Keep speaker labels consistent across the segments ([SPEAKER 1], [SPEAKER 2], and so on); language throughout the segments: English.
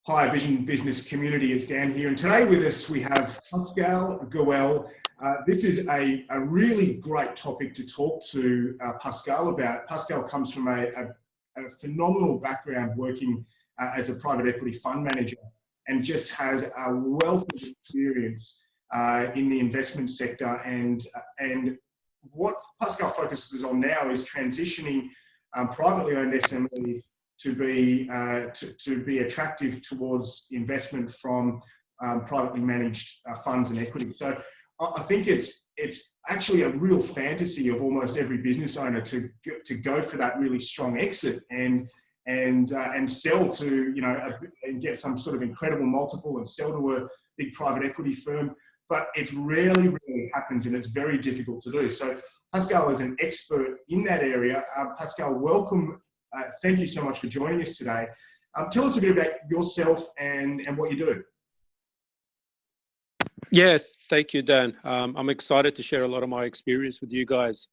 [SPEAKER 1] Hi, Vision Business community, it's Dan here. And today with us, we have Pascal Gouel. This is a really great topic to talk to Pascal about. Pascal comes from a phenomenal background working as a private equity fund manager and just has a wealth of experience in the investment sector. And what Pascal focuses on now is transitioning privately owned SMEs to be attractive towards investment from privately managed funds and equity. So I think it's actually a real fantasy of almost every business owner to go for that really strong exit and sell to, you know, and get some sort of incredible multiple and sell to a big private equity firm. But it rarely happens, and it's very difficult to do. So Pascal is an expert in that area. Pascal, welcome. Thank you so much for joining us today. Tell us a bit about yourself and what you do.
[SPEAKER 2] Yeah, thank you, Dan. I'm excited to share a lot of my experience with you guys.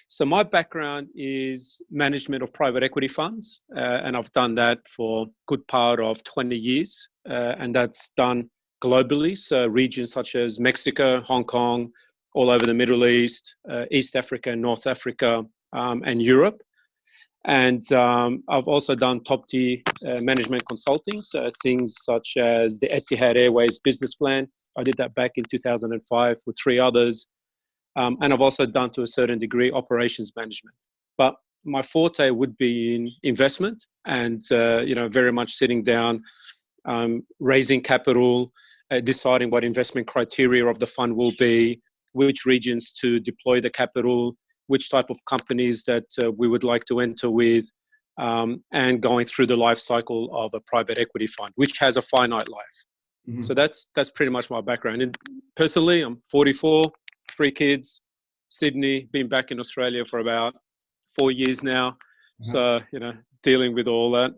[SPEAKER 2] So my background is management of private equity funds, and I've done that for a good part of 20 years, and that's done globally. So regions such as Mexico, Hong Kong, all over the Middle East, East Africa, North Africa, and Europe. And I've also done top-tier management consulting, so things such as the Etihad Airways business plan. I did that back in 2005 with 3 others. And I've also done, to a certain degree, operations management. But my forte would be in investment and, very much sitting down, raising capital, deciding what investment criteria of the fund will be, which regions to deploy the capital, which type of companies that we would like to enter with, and going through the life cycle of a private equity fund, which has a finite life. Mm-hmm. So that's pretty much my background. And personally, I'm 44, 3 kids, Sydney, been back in Australia for about 4 years now. Mm-hmm. So, dealing with all that.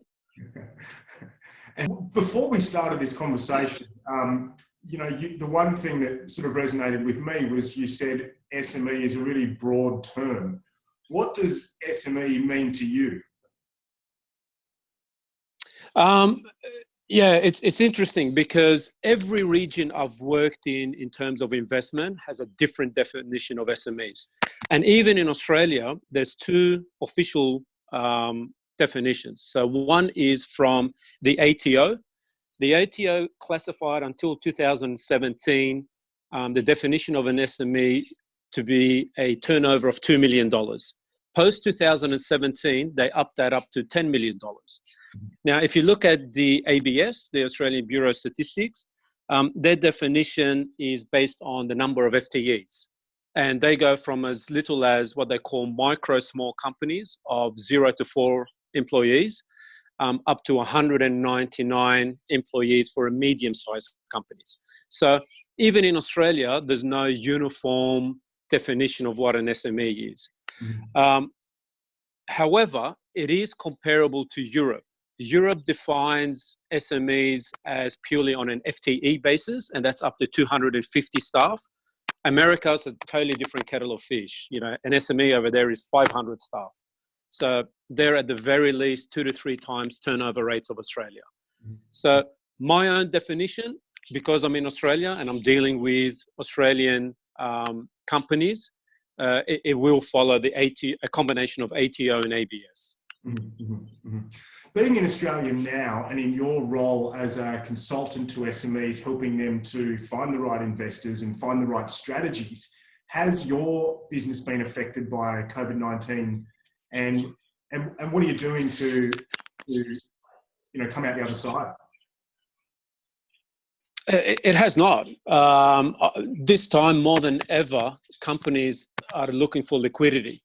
[SPEAKER 1] And before we started this conversation, the one thing that sort of resonated with me was you said SME is a really broad term. What does SME mean to you?
[SPEAKER 2] Yeah, it's interesting because every region I've worked in terms of investment has a different definition of SMEs. And even in Australia, there's 2 official definitions. So one is from the ATO. The ATO classified until 2017 the definition of an SME to be a turnover of $2 million. Post 2017, they upped that up to $10 million. Now, if you look at the ABS, the Australian Bureau of Statistics, their definition is based on the number of FTEs. And they go from as little as what they call micro small companies of 0 to 4 employees, up to 199 employees for a medium-sized companies. So even in Australia, there's no uniform definition of what an SME is. Mm-hmm. However, it is comparable to Europe. Europe defines SMEs as purely on an FTE basis, and that's up to 250 staff. America's a totally different kettle of fish. An SME over there is 500 staff. So they're at the very least 2 to 3 times turnover rates of Australia. Mm-hmm. So my own definition, because I'm in Australia and I'm dealing with Australian companies, it will follow a combination of ATO and ABS.
[SPEAKER 1] Mm-hmm. Mm-hmm. Being in Australia now and in your role as a consultant to SMEs, helping them to find the right investors and find the right strategies, has your business been affected by COVID-19? And what are you doing to come out the other side?
[SPEAKER 2] It has not. This time more than ever, companies are looking for liquidity.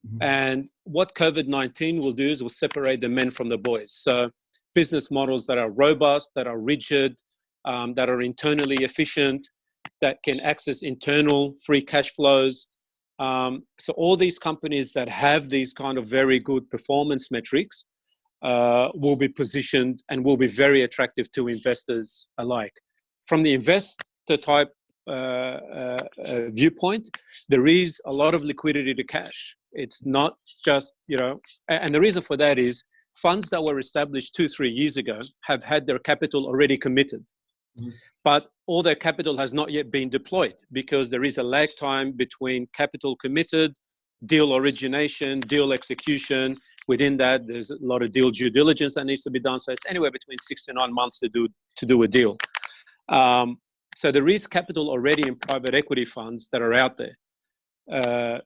[SPEAKER 2] Mm-hmm. And what COVID-19 will do is will separate the men from the boys. So business models that are robust, that are rigid, that are internally efficient, that can access internal free cash flows. So all these companies that have these kind of very good performance metrics will be positioned and will be very attractive to investors alike. From the investor type viewpoint, there is a lot of liquidity to cash. It's not just, and the reason for that is funds that were established 2-3 years ago have had their capital already committed, but all their capital has not yet been deployed because there is a lag time between capital committed, deal origination, deal execution. Within that, there's a lot of deal due diligence that needs to be done. So it's anywhere between 6 to 9 months to do a deal. So there is capital already in private equity funds that are out there.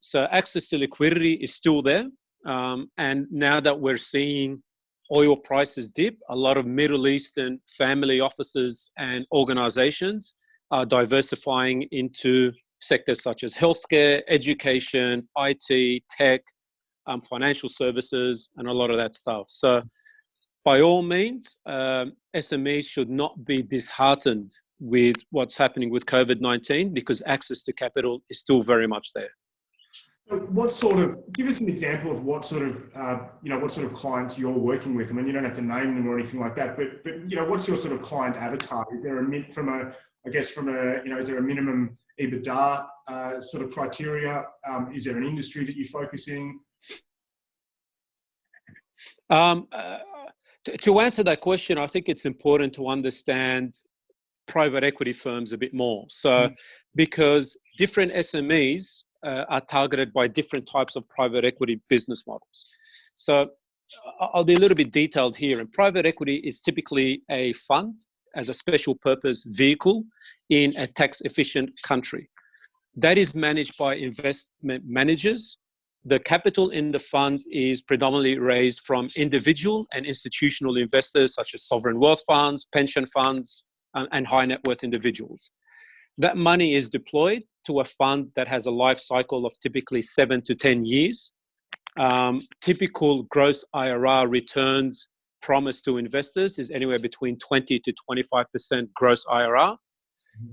[SPEAKER 2] So access to liquidity is still there. And now that we're seeing oil prices dip, a lot of Middle Eastern family offices and organizations are diversifying into sectors such as healthcare, education, IT, tech, financial services, and a lot of that stuff. So by all means, SMEs should not be disheartened with what's happening with COVID-19 because access to capital is still very much there.
[SPEAKER 1] So give us an example of what sort of clients you're working with. I mean, you don't have to name them or anything like that, but what's your sort of client avatar? Is there is there a minimum EBITDA sort of criteria? Is there an industry that you're focusing?
[SPEAKER 2] To answer that question, I think it's important to understand private equity firms a bit more. So, because different SMEs are targeted by different types of private equity business models. So I'll be a little bit detailed here. And private equity is typically a fund as a special purpose vehicle in a tax efficient country. That is managed by investment managers. The capital in the fund is predominantly raised from individual and institutional investors such as sovereign wealth funds, pension funds, and high net worth individuals. That money is deployed to a fund that has a life cycle of typically 7 to 10 years. Typical gross IRR returns promised to investors is anywhere between 20 to 25% gross IRR.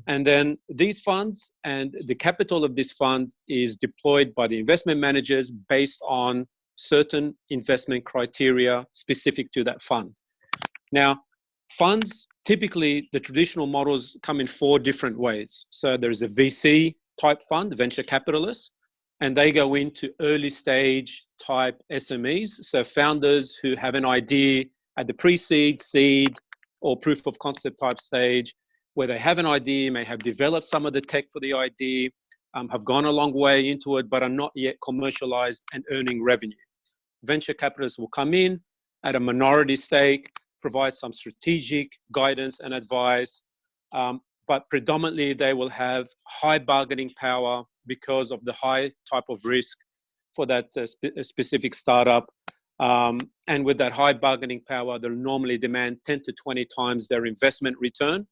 [SPEAKER 2] And then these funds and the capital of this fund is deployed by the investment managers based on certain investment criteria specific to that fund. Now, funds, typically the traditional models come in 4 different ways. So there's a VC type fund, venture capitalists, and they go into early stage type SMEs. So founders who have an idea at the pre-seed, seed, or proof of concept type stage, where they have an idea, may have developed some of the tech for the idea, have gone a long way into it, but are not yet commercialized and earning revenue. Venture capitalists will come in at a minority stake, provide some strategic guidance and advice, but predominantly they will have high bargaining power because of the high type of risk for that specific startup. And with that high bargaining power, they'll normally demand 10 to 20 times their investment return,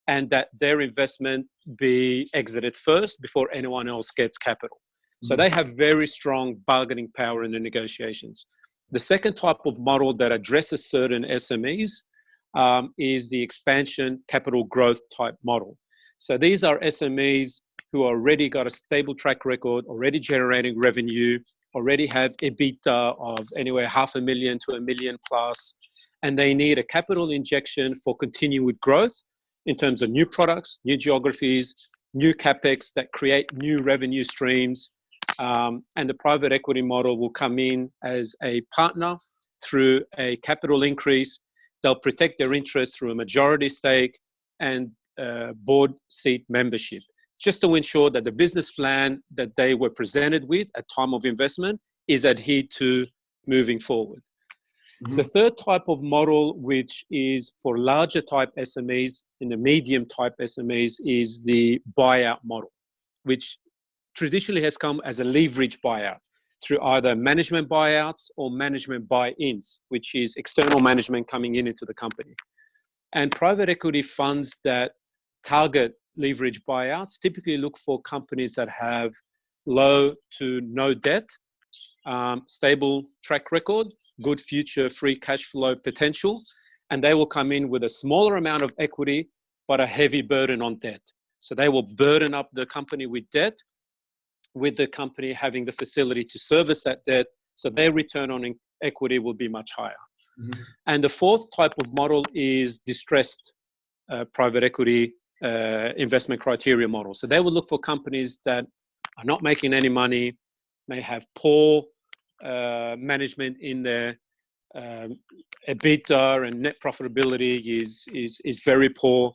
[SPEAKER 2] and that their investment be exited first before anyone else gets capital. So they have very strong bargaining power in the negotiations. The second type of model that addresses certain SMEs is the expansion capital growth type model. So these are SMEs who already got a stable track record, already generating revenue, already have EBITDA of anywhere $500,000 to $1 million plus, and they need a capital injection for continued growth in terms of new products, new geographies, new capex that create new revenue streams. And the private equity model will come in as a partner through a capital increase. They'll protect their interests through a majority stake and board seat membership, just to ensure that the business plan that they were presented with at time of investment is adhered to moving forward. The third type of model, which is for larger type SMEs and the medium type SMEs, is the buyout model, which traditionally has come as a leverage buyout through either management buyouts or management buy-ins, which is external management coming into the company. And private equity funds that target leverage buyouts typically look for companies that have low to no debt, stable track record, good future free cash flow potential, and they will come in with a smaller amount of equity, but a heavy burden on debt. So they will burden up the company with debt, with the company having the facility to service that debt, so their return on equity will be much higher. And the fourth type of model is distressed private equity investment criteria model. So they will look for companies that are not making any money, may have poor management in their EBITDA and net profitability is very poor,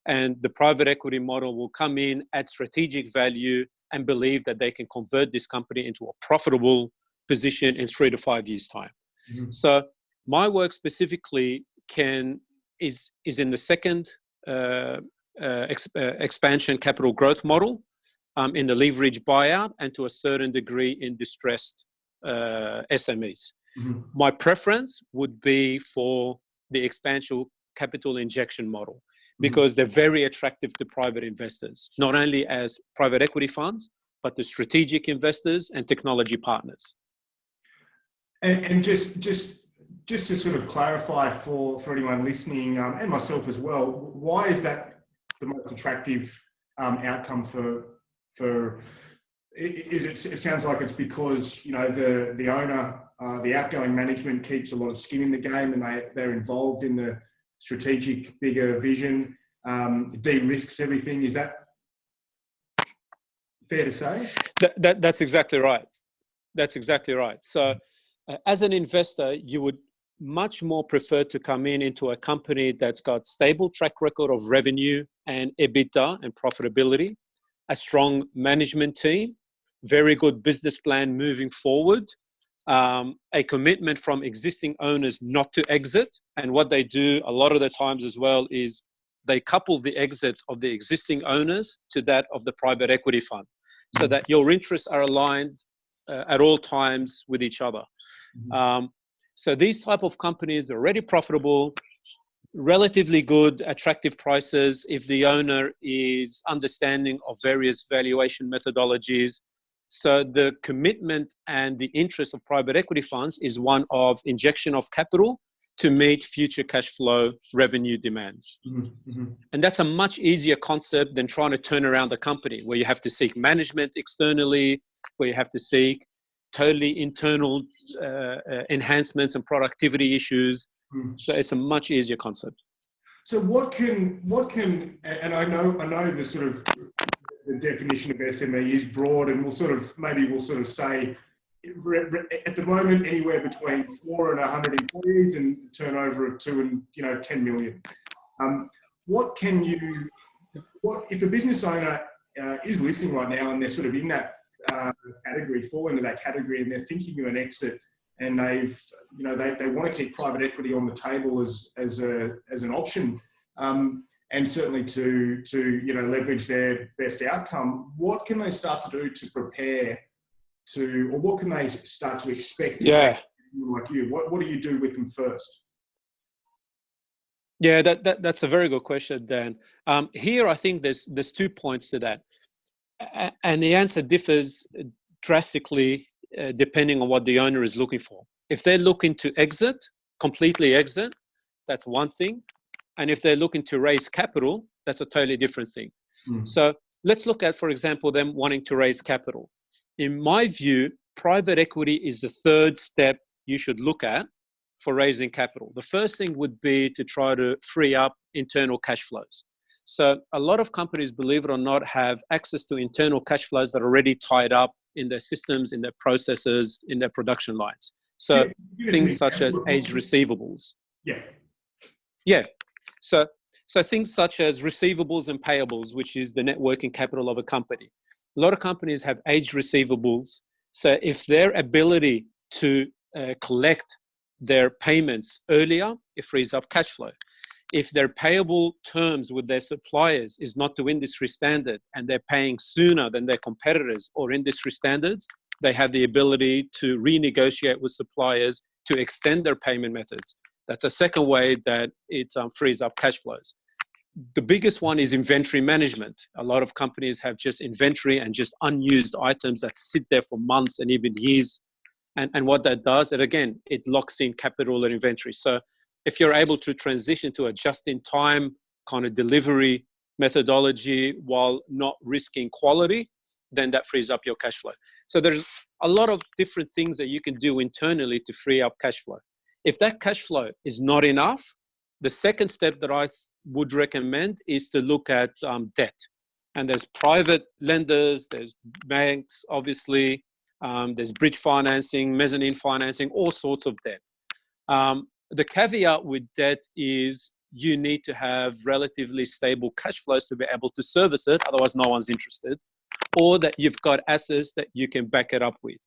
[SPEAKER 2] and the private equity model will come in, add strategic value, and believe that they can convert this company into a profitable position in 3 to 5 years' time.
[SPEAKER 1] Mhm.
[SPEAKER 2] So my work specifically is in the second expansion capital growth model, in the leverage buyout, and to a certain degree in distressed SMEs.
[SPEAKER 1] Mhm.
[SPEAKER 2] My preference would be for the expansion capital injection model, because they're very attractive to private investors, not only as private equity funds, but to strategic investors and technology partners.
[SPEAKER 1] And just to sort of clarify for anyone listening, and myself as well, why is that the most attractive outcome for? It sounds like it's because, you know, the owner, the outgoing management keeps a lot of skin in the game, and they're involved in the strategic bigger vision, de-risks everything. Is that fair to say?
[SPEAKER 2] That's exactly right. That's exactly right. So as an investor, you would much more prefer to come into a company that's got stable track record of revenue and EBITDA and profitability, a strong management team, very good business plan moving forward, a commitment from existing owners not to exit. And what they do a lot of the times as well is they couple the exit of the existing owners to that of the private equity fund, so that your interests are aligned at all times with each other. So these type of companies are already profitable, relatively good, attractive prices if the owner is understanding of various valuation methodologies. So the commitment and the interest of private equity funds is one of injection of capital to meet future cash flow revenue demands. And that's a much easier concept than trying to turn around the company, where you have to seek management externally, where you have to seek totally internal enhancements and productivity issues. So it's a much easier concept.
[SPEAKER 1] So what can, and I know the sort of the definition of SME is broad, and we'll sort of say at the moment anywhere between 4 and 100 employees and turnover of 2 and 10 million. What if a business owner is listening right now and they're sort of in that category, fall into that category, and they're thinking of an exit, and they want to keep private equity on the table as an option, and certainly to leverage their best outcome. What can they start to do to prepare to, or what can they start to expect?
[SPEAKER 2] Yeah.
[SPEAKER 1] Like you, what do you do with them first?
[SPEAKER 2] Yeah, that's a very good question, Dan. Here, I think there's 2 points to that, and the answer differs drastically depending on what the owner is looking for. If they're looking to completely exit, that's one thing. And if they're looking to raise capital, that's a totally different thing. So let's look at, for example, them wanting to raise capital. In my view, private equity is the third step you should look at for raising capital. The first thing would be to try to free up internal cash flows. So a lot of companies, believe it or not, have access to internal cash flows that are already tied up in their systems, in their processes, in their production lines. So things such as aged receivables. Yeah. So things such as receivables and payables, which is the net working capital of a company. A lot of companies have aged receivables. So if their ability to collect their payments earlier, it frees up cash flow. If their payable terms with their suppliers is not to industry standard, and they're paying sooner than their competitors or industry standards, they have the ability to renegotiate with suppliers to extend their payment methods. That's a second way that it frees up cash flows. The biggest one is inventory management. A lot of companies have just inventory and just unused items that sit there for months and even years. And what that does, it locks in capital and inventory. So if you're able to transition to a just-in-time kind of delivery methodology while not risking quality, then that frees up your cash flow. So there's a lot of different things that you can do internally to free up cash flow. If that cash flow is not enough, the second step that I would recommend is to look at debt. And there's private lenders, there's banks, obviously, there's bridge financing, mezzanine financing, all sorts of debt. The caveat with debt is you need to have relatively stable cash flows to be able to service it, otherwise no one's interested, or that you've got assets that you can back it up with.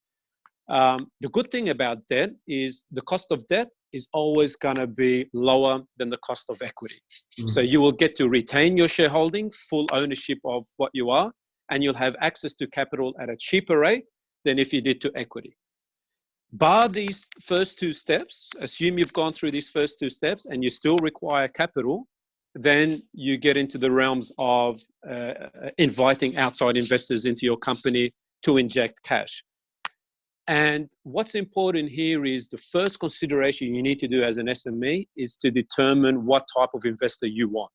[SPEAKER 2] The good thing about debt is the cost of debt is always going to be lower than the cost of equity. So you will get to retain your shareholding, full ownership of what you are, and you'll have access to capital at a cheaper rate than if you did to equity. Bar these first two steps, assume you've gone through these first two steps and you still require capital, then you get into the realms of inviting outside investors into your company to inject cash. And what's important here is the first consideration you need to do as an SME is to determine what type of investor you want.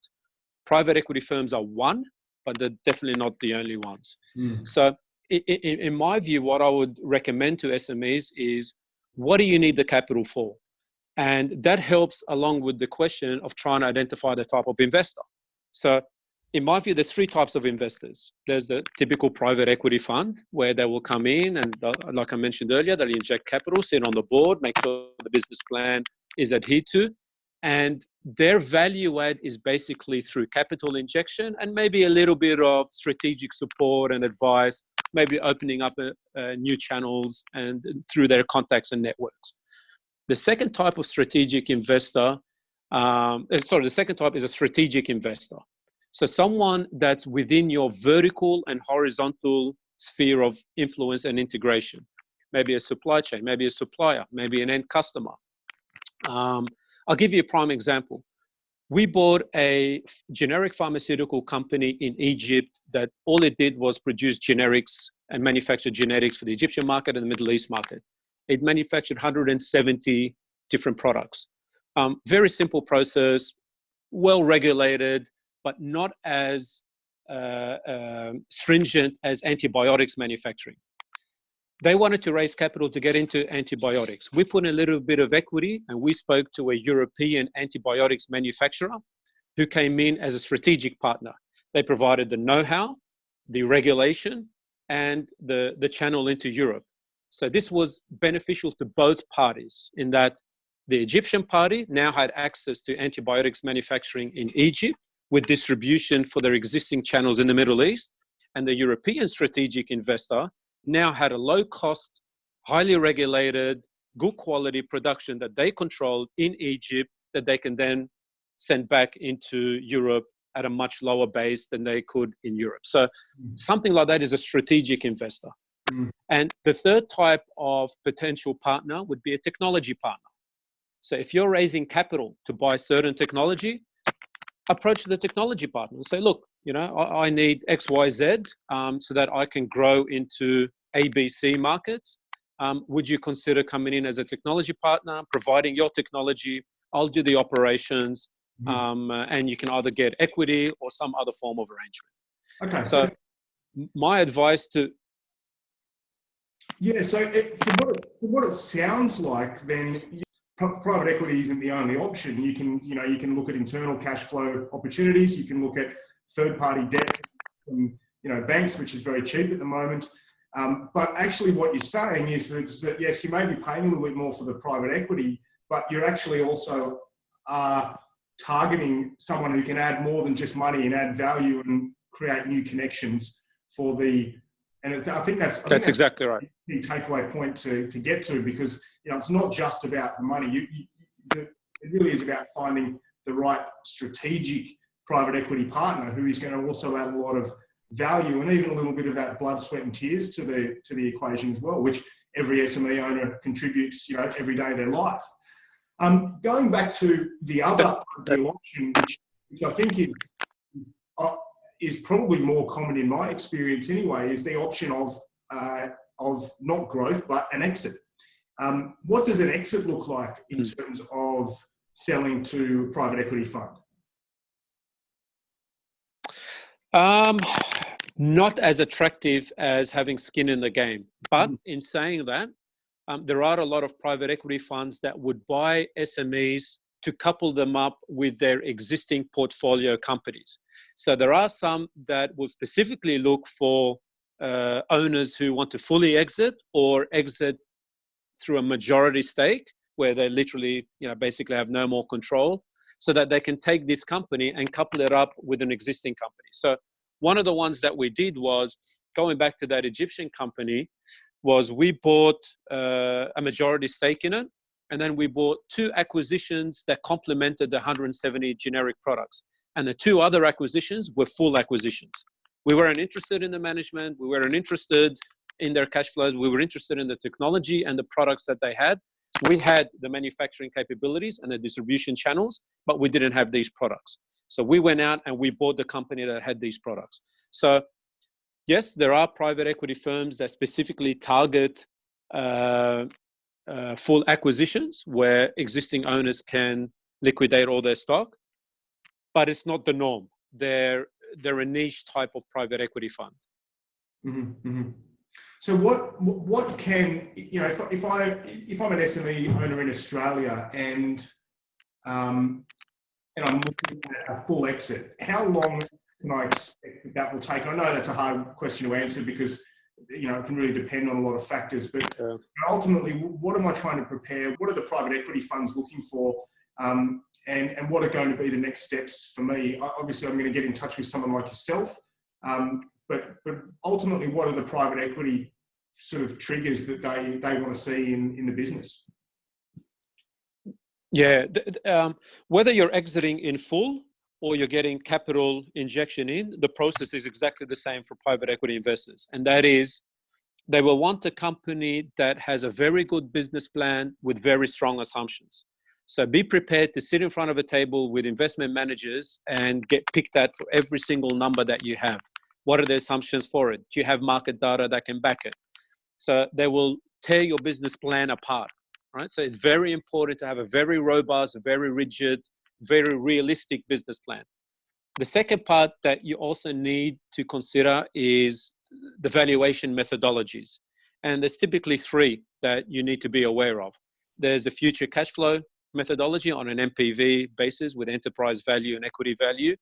[SPEAKER 2] Private equity firms are one, but they're definitely not the only ones. So in my view, what I would recommend to SMEs is, what do you need the capital for? And that helps along with the question of trying to identify the type of investor. So in my view, there's three types of investors. There's the typical private equity fund where they will come in and, like I mentioned earlier, they'll inject capital, sit on the board, make sure the business plan is adhered to. And their value add is basically through capital injection and maybe a little bit of strategic support and advice, maybe opening up new channels and through their contacts and networks. The second type of strategic investor, the second type is a strategic investor. So someone that's within your vertical and horizontal sphere of influence and integration. Maybe a supply chain, maybe a supplier, maybe an end customer. I'll give you a prime example. We bought a generic pharmaceutical company in Egypt that all it did was produce generics and manufacture generics for the Egyptian market and the Middle East market. It manufactured 170 different products. Very simple process, well regulated, but not as stringent as antibiotics manufacturing. They wanted to raise capital to get into antibiotics. We put in a little bit of equity and we spoke to a European antibiotics manufacturer who came in as a strategic partner. They provided the know-how, the regulation, and the channel into Europe. So this was beneficial to both parties in that the Egyptian party now had access to antibiotics manufacturing in Egypt with distribution for their existing channels in the Middle East, and the European strategic investor now had a low-cost, highly regulated, good quality production that they controlled in Egypt that they can then send back into Europe at a much lower base than they could in Europe. So something like that is a strategic investor. And the third type of potential partner would be a technology partner. So if you're raising capital to buy certain technology, approach the technology partner and say, look, you know, I need X, Y, Z so that I can grow into ABC markets. Would you consider coming in as a technology partner, providing your technology? I'll do the operations, and you can either get equity or some other form of arrangement.
[SPEAKER 1] Okay.
[SPEAKER 2] So my advice to...
[SPEAKER 1] Yeah, so for what it sounds like, then private equity isn't the only option. You can look at internal cash flow opportunities. You can look at third-party debt from banks, which is very cheap at the moment. But actually, what you're saying is that yes, you may be paying a little bit more for the private equity, but you're actually also targeting someone who can add more than just money and add value and create new connections for the. And I think that's
[SPEAKER 2] exactly right.
[SPEAKER 1] The takeaway point to get to, because it's not just about the money. It really is about finding the right strategic private equity partner who is going to also add a lot of value and even a little bit of that blood, sweat, and tears to the equation as well, which every SME owner contributes every day of their life. Going back to the other option, which I think is probably more common in my experience anyway, is the option of not growth but an exit. What does an exit look like in terms of selling to a private equity fund?
[SPEAKER 2] Not as attractive as having skin in the game. But in saying that, there are a lot of private equity funds that would buy SMEs to couple them up with their existing portfolio companies. So there are some that will specifically look for owners who want to fully exit or exit through a majority stake where they literally, basically have no more control, so that they can take this company and couple it up with an existing company. So one of the ones that we did was, going back to that Egyptian company, was we bought a majority stake in it, and then we bought 2 acquisitions that complemented the 170 generic products. And the 2 other acquisitions were full acquisitions. We weren't interested in the management. We weren't interested in their cash flows. We were interested in the technology and the products that they had. We had the manufacturing capabilities and the distribution channels, but we didn't have these products. So we went out and we bought the company that had these products. So yes, there are private equity firms that specifically target full acquisitions where existing owners can liquidate all their stock, but it's not the norm. They're a niche type of private equity fund.
[SPEAKER 1] Mm-hmm, mm-hmm. So what can, if I'm an SME owner in Australia and I'm looking at a full exit, how long can I expect that will take? I know that's a hard question to answer because it can really depend on a lot of factors, but ultimately, what am I trying to prepare? What are the private equity funds looking for? And what are going to be the next steps for me? Obviously, I'm going to get in touch with someone like yourself, but ultimately, what are the private equity sort of triggers that they want to see in the business?
[SPEAKER 2] Yeah, whether you're exiting in full or you're getting capital injection in, the process is exactly the same for private equity investors. And that is, they will want a company that has a very good business plan with very strong assumptions. So be prepared to sit in front of a table with investment managers and get picked at for every single number that you have. What are the assumptions for it? Do you have market data that can back it? So they will tear your business plan apart, right? So it's very important to have a very robust, very rigid, very realistic business plan. The second part that you also need to consider is the valuation methodologies. And there's typically 3 that you need to be aware of. There's a future cash flow methodology on an NPV basis with enterprise value and equity value.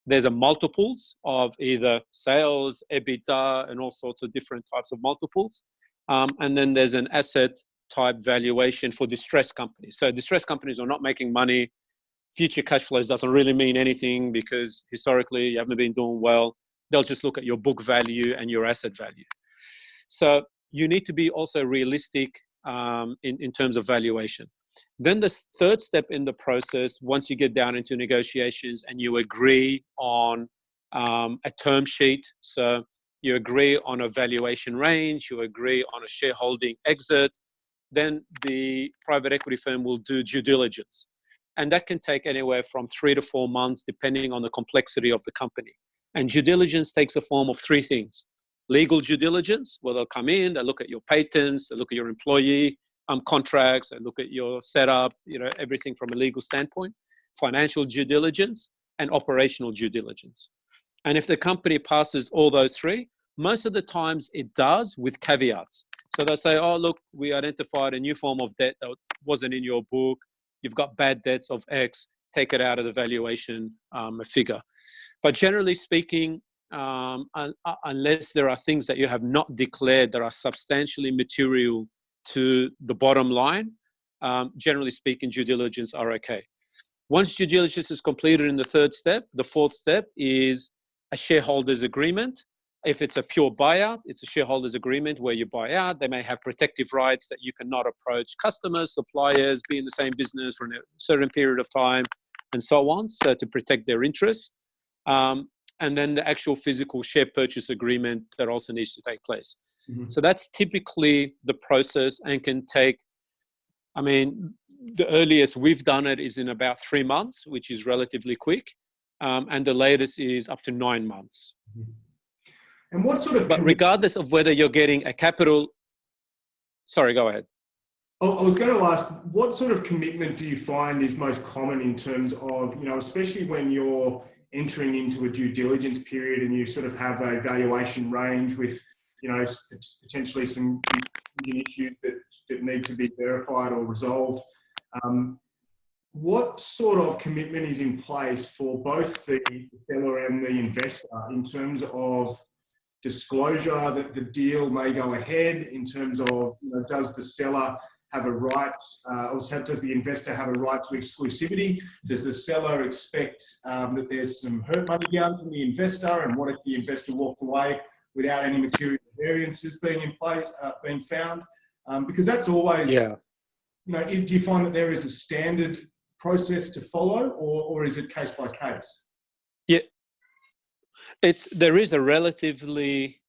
[SPEAKER 2] There's a multiples of either sales, EBITDA, and all sorts of different types of multiples. And then there's an asset type valuation for distressed companies. So distressed companies are not making money. Future cash flows doesn't really mean anything because historically you haven't been doing well. They'll just look at your book value and your asset value. So you need to be also realistic in terms of valuation. Then the third step in the process, once you get down into negotiations and you agree on a term sheet, so you agree on a valuation range, you agree on a shareholding exit, then the private equity firm will do due diligence. And that can take anywhere from 3 to 4 months, depending on the complexity of the company. And due diligence takes the form of 3 things. Legal due diligence, where they'll come in, they look at your patents, they look at your employee contracts, they look at your setup, everything from a legal standpoint. Financial due diligence and operational due diligence. And if the company passes all those 3, most of the times it does with caveats. So they'll say, oh, look, we identified a new form of debt that wasn't in your book. You've got bad debts of X, take it out of the valuation figure. But generally speaking, unless there are things that you have not declared that are substantially material to the bottom line, generally speaking, due diligence are okay. Once due diligence is completed in the 3rd step, the 4th step is a shareholders agreement. If it's a pure buyout, it's a shareholders agreement where you buy out. They may have protective rights that you cannot approach customers, suppliers, be in the same business for a certain period of time, and so on, so to protect their interests. And then the actual physical share purchase agreement that also needs to take place. Mm-hmm. So that's typically the process and can take, the earliest we've done it is in about 3 months, which is relatively quick. And the latest is up to 9 months.
[SPEAKER 1] Mm-hmm. And what sort of...
[SPEAKER 2] But regardless of whether you're getting a capital... Sorry, go ahead.
[SPEAKER 1] I was going to ask, what sort of commitment do you find is most common in terms of, especially when you're entering into a due diligence period and you sort of have a valuation range with, potentially some issues that need to be verified or resolved. What sort of commitment is in place for both the seller and the investor in terms of disclosure that the deal may go ahead, in terms of, does the seller have a right, or does the investor have a right to exclusivity? Does the seller expect that there's some hurt money down from the investor? And what if the investor walks away without any material variances being in place, being found? Because that's always,
[SPEAKER 2] Yeah.
[SPEAKER 1] do you find that there is a standard process to follow, or is it case by case?
[SPEAKER 2] Yeah, there is a relatively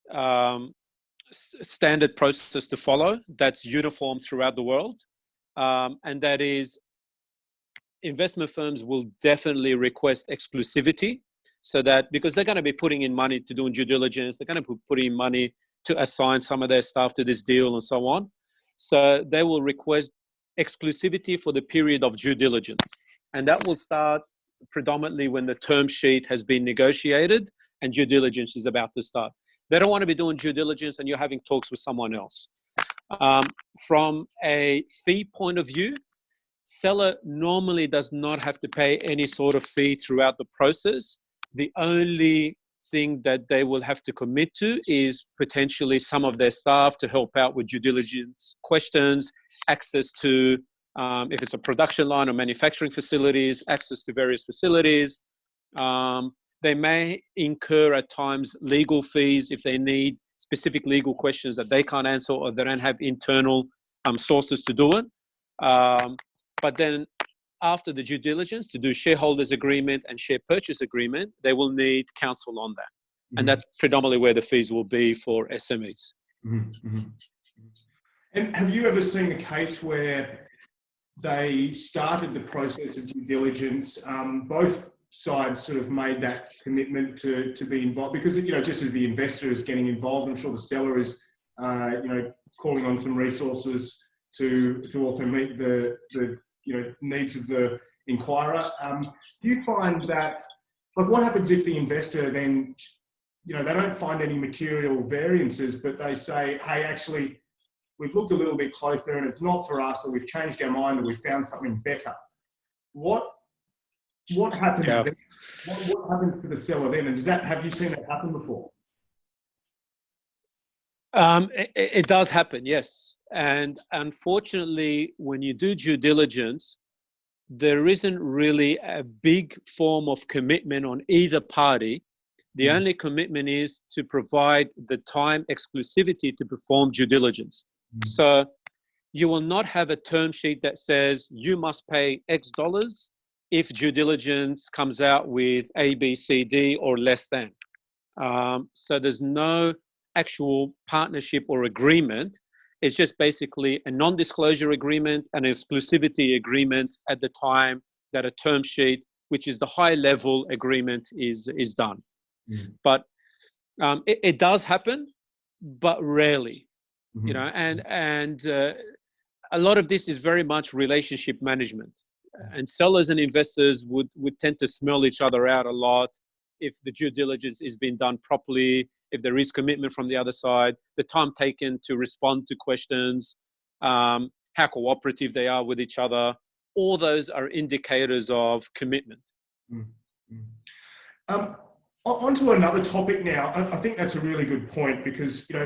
[SPEAKER 2] standard process to follow that's uniform throughout the world, and that is investment firms will definitely request exclusivity, so that because they're going to be putting in money to doing due diligence, they're going to put in money to assign some of their staff to this deal and so on. So they will request exclusivity for the period of due diligence, and that will start predominantly when the term sheet has been negotiated and due diligence is about to start. They don't want to be doing due diligence and you're having talks with someone else. From a fee point of view, seller normally does not have to pay any sort of fee throughout the process. The only thing that they will have to commit to is potentially some of their staff to help out with due diligence questions, access to, if it's a production line or manufacturing facilities, access to various facilities. They may incur at times legal fees if they need specific legal questions that they can't answer or they don't have internal sources to do it. But then after the due diligence, to do shareholders agreement and share purchase agreement, they will need counsel on that. Mm-hmm. And that's predominantly where the fees will be for SMEs.
[SPEAKER 1] Mm-hmm. Mm-hmm. And have you ever seen a case where they started the process of due diligence, both sides sort of made that commitment to be involved? Because, just as the investor is getting involved, I'm sure the seller is, calling on some resources to also meet the needs of the inquirer. Do you find that, what happens if the investor then, they don't find any material variances, but they say, hey, actually, we've looked a little bit closer and it's not for us, or we've changed our mind, or we've found something better. What happens then? What happens to the seller then? And have you seen that happen before?
[SPEAKER 2] It does happen, yes. And unfortunately, when you do due diligence, there isn't really a big form of commitment on either party. The only commitment is to provide the time exclusivity to perform due diligence. So you will not have a term sheet that says you must pay X dollars if due diligence comes out with A, B, C, D, or less than. So there's no actual partnership or agreement. It's just basically a non-disclosure agreement and an exclusivity agreement at the time that a term sheet, which is the high-level agreement, is done. But it does happen, but rarely. And a lot of this is very much relationship management. And sellers and investors would tend to smell each other out a lot if the due diligence is being done properly, if there is commitment from the other side, the time taken to respond to questions, how cooperative they are with each other. All those are indicators of commitment.
[SPEAKER 1] Onto another topic now. I think that's a really good point, because they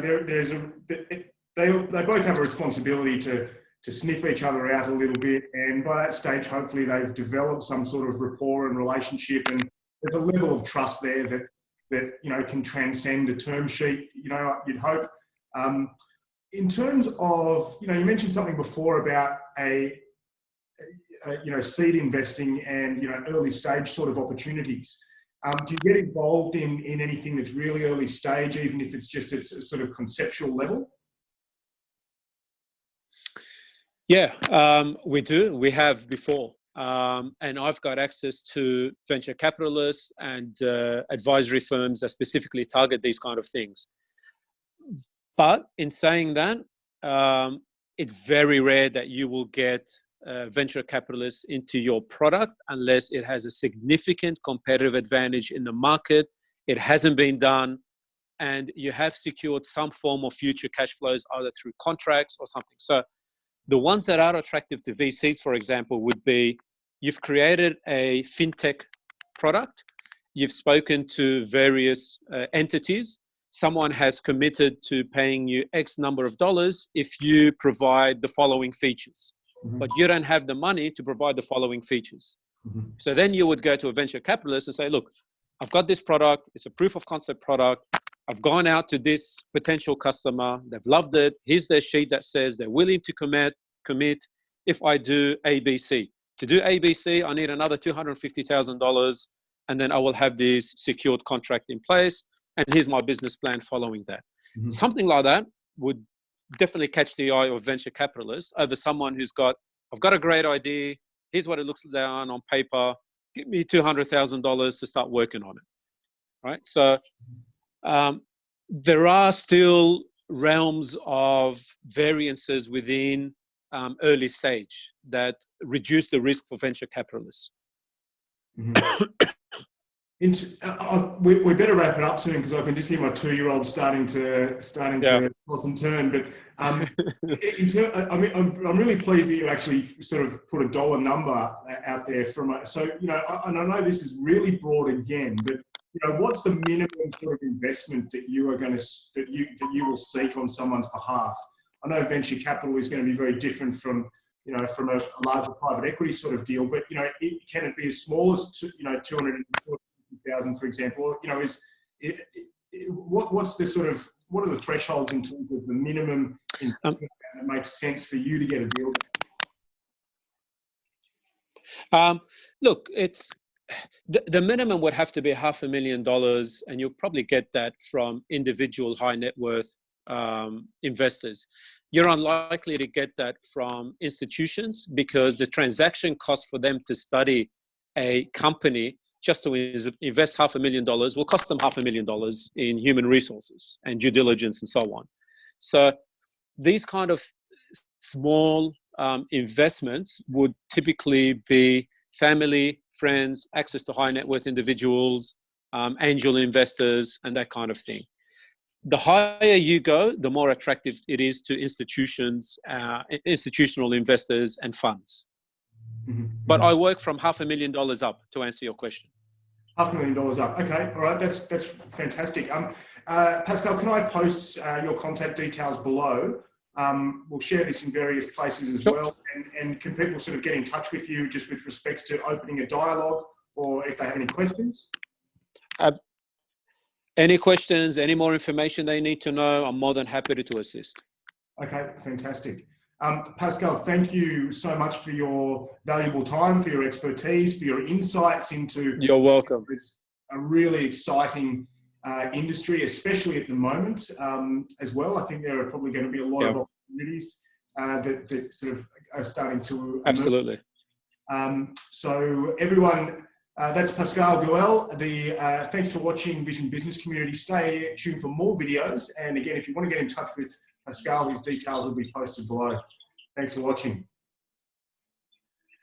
[SPEAKER 1] both have a responsibility to sniff each other out a little bit, and by that stage, hopefully, they've developed some sort of rapport and relationship, and there's a level of trust there that can transcend a term sheet. You'd hope. In terms of, you mentioned something before about seed investing and early stage sort of opportunities. Do you get involved in anything that's really early stage, even if it's just at a sort of conceptual level?
[SPEAKER 2] Yeah, we do. We have before. And I've got access to venture capitalists and advisory firms that specifically target these kind of things. But in saying that, it's very rare that you will get venture capitalists into your product unless it has a significant competitive advantage in the market, it hasn't been done, and you have secured some form of future cash flows either through contracts or something. So the ones that are attractive to VCs, for example, would be you've created a fintech product, you've spoken to various entities, someone has committed to paying you X number of dollars if you provide the following features, but you don't have the money to provide the following features. So then you would go to a venture capitalist and say, look, I've got this product. It's a proof of concept product. I've gone out to this potential customer. They've loved it. Here's their sheet that says they're willing to commit if I do ABC. To do ABC, I need another $250,000, and then I will have this secured contract in place. And here's my business plan following that. Something like that would definitely catch the eye of venture capitalists over someone who's got, I've got a great idea. Here's what it looks like on paper. Give me $200,000 to start working on it, right? So there are still realms of variances within early stage that reduce the risk for venture capitalists.
[SPEAKER 1] We better wrap it up soon because I can just hear my 2-year-old starting to toss and turn. But I'm really pleased that you actually sort of put a dollar number out there so you know, and I know this is really broad again, but you know, what's the minimum sort of investment that you are going to that you will seek on someone's behalf? I know venture capital is going to be very different from, you know, from a larger private equity sort of deal, but you know, can it be as small as $250,000, for example? You know, what's the sort of, what are the thresholds in terms of the minimum investment that makes sense for you to get a deal?
[SPEAKER 2] Look, it's the minimum would have to be $500,000, and you'll probably get that from individual high net worth investors. You're unlikely to get that from institutions because the transaction cost for them to study a company just to invest $500,000 will cost them $500,000 in human resources and due diligence and so on. So these kind of small investments would typically be family, friends, access to high net worth individuals, angel investors, and that kind of thing. The higher you go, the more attractive it is to institutions, institutional investors and funds. But I work from $500,000 up to answer your question.
[SPEAKER 1] $500,000 up. Okay. All right. That's fantastic. Pascal, can I post your contact details below? We'll share this in various places as well. And can people sort of get in touch with you just with respects to opening a dialogue, or if they have any questions?
[SPEAKER 2] Any questions, any more information they need to know, I'm more than happy to assist. Okay,
[SPEAKER 1] fantastic. Pascal, thank you so much for your valuable time, for your expertise, for your insights into...
[SPEAKER 2] You're welcome.
[SPEAKER 1] A really exciting industry, especially at the moment as well. I think there are probably going to be a lot of opportunities that sort of are starting to emerge.
[SPEAKER 2] Absolutely.
[SPEAKER 1] So everyone, that's Pascal Gouel. Thanks for watching Vision Business Community. Stay tuned for more videos. And again, if you want to get in touch with Pascal, his details will be posted below. Thanks for watching.